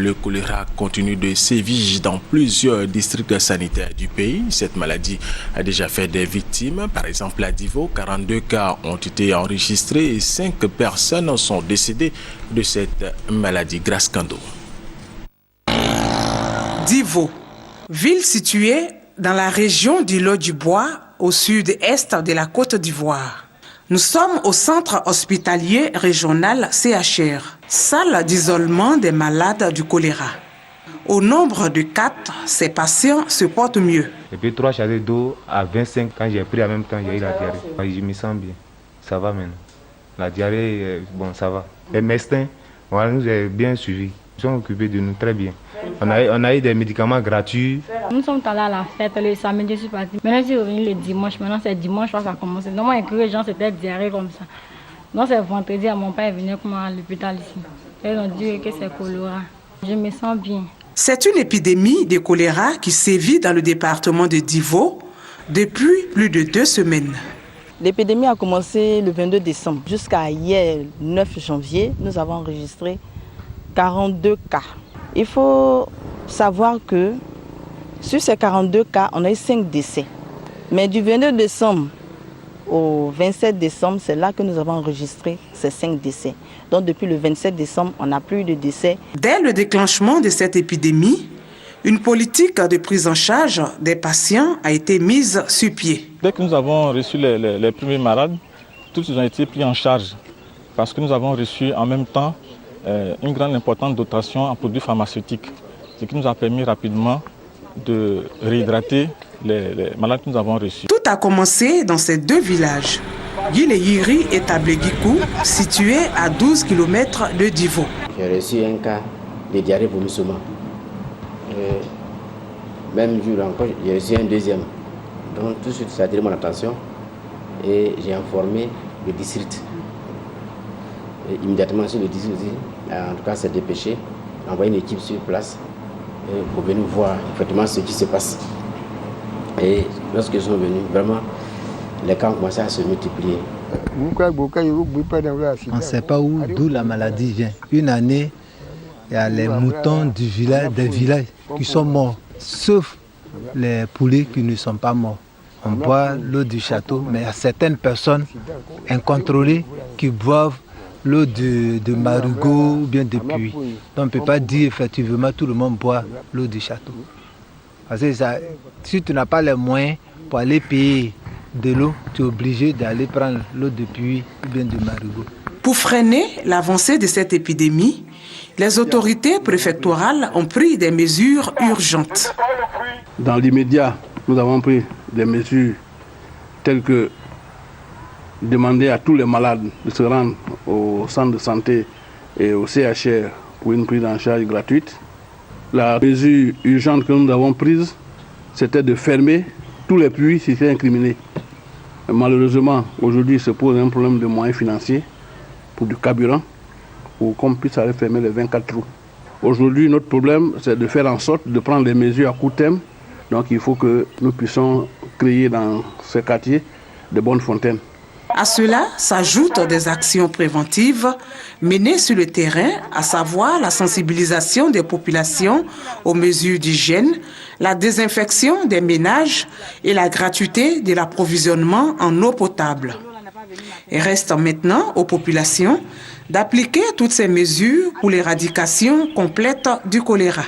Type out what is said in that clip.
Le choléra continue de sévir dans plusieurs districts sanitaires du pays. Cette maladie a déjà fait des victimes. Par exemple, à Divo, 42 cas ont été enregistrés et 5 personnes sont décédées de cette maladie. Grâce Kando. Divo, ville située dans la région d'Îlot-du-Bois, au sud-est de la Côte d'Ivoire. Nous sommes au centre hospitalier régional CHR, salle d'isolement des malades du choléra. Au nombre de 4, ces patients se portent mieux. Et puis 3 chargés d'eau à 25, quand j'ai pris en même temps, j'ai eu la diarrhée. Je me sens bien, ça va maintenant. La diarrhée, bon, ça va. Les médecins, on nous a bien suivis. Ils sont occupés de nous très bien. On a eu des médicaments gratuits. Nous sommes allés à la fête le samedi, je suis partie. Maintenant, je suis revenue le dimanche. Maintenant, c'est dimanche que ça a commencé. Normalement, les gens, c'était diarrhée comme ça. Donc, c'est vendredi, mon père est venu à l'hôpital ici. Ils ont dit que c'est choléra. Je me sens bien. C'est une épidémie de choléra qui sévit dans le département de Divo depuis plus de 2 semaines. L'épidémie a commencé le 22 décembre. Jusqu'à hier, 9 janvier, nous avons enregistré 42 cas. Il faut savoir que sur ces 42 cas, on a eu 5 décès. Mais du 22 décembre au 27 décembre, c'est là que nous avons enregistré ces 5 décès. Donc depuis le 27 décembre, on n'a plus de décès. Dès le déclenchement de cette épidémie, une politique de prise en charge des patients a été mise sur pied. Dès que nous avons reçu les premiers malades, tous ils ont été pris en charge parce que nous avons reçu en même temps une grande importante dotation en produits pharmaceutiques, ce qui nous a permis rapidement de réhydrater les malades que nous avons reçus. Tout a commencé dans ces 2 villages, Guileyiri et Tableguikou, situés à 12 km de Divo. J'ai reçu un cas de diarrhée vomissement. Même jour encore, j'ai reçu un deuxième. Donc tout de suite, ça a attiré mon attention et j'ai informé le district. Et immédiatement sur le district aussi, en tout cas s'est dépêché, envoyé une équipe sur place pour venir voir effectivement ce qui se passe. Et lorsqu'ils sont venus, vraiment, les cas ont commencé à se multiplier. On ne sait pas d'où la maladie vient. Une année, il y a les moutons du village, des villages qui sont morts, sauf les poulets qui ne sont pas morts. On boit l'eau du château, mais il y a certaines personnes incontrôlées qui boivent l'eau de marigot ou bien de puits. Donc on ne peut pas dire effectivement tout le monde boit l'eau du château. Parce que si tu n'as pas les moyens pour aller payer de l'eau, tu es obligé d'aller prendre l'eau de puits ou bien de marigot. Pour freiner l'avancée de cette épidémie, les autorités préfectorales ont pris des mesures urgentes. Dans l'immédiat, nous avons pris des mesures telles que demander à tous les malades de se rendre au centre de santé et au CHR pour une prise en charge gratuite. La mesure urgente que nous avons prise, c'était de fermer tous les puits qui étaient incriminés. Malheureusement, aujourd'hui, se pose un problème de moyens financiers pour du carburant, pour qu'on puisse aller fermer les 24 trous. Aujourd'hui, notre problème, c'est de faire en sorte de prendre des mesures à court terme. Donc il faut que nous puissions créer dans ces quartiers de bonnes fontaines. À cela s'ajoutent des actions préventives menées sur le terrain, à savoir la sensibilisation des populations aux mesures d'hygiène, la désinfection des ménages et la gratuité de l'approvisionnement en eau potable. Il reste maintenant aux populations d'appliquer toutes ces mesures pour l'éradication complète du choléra.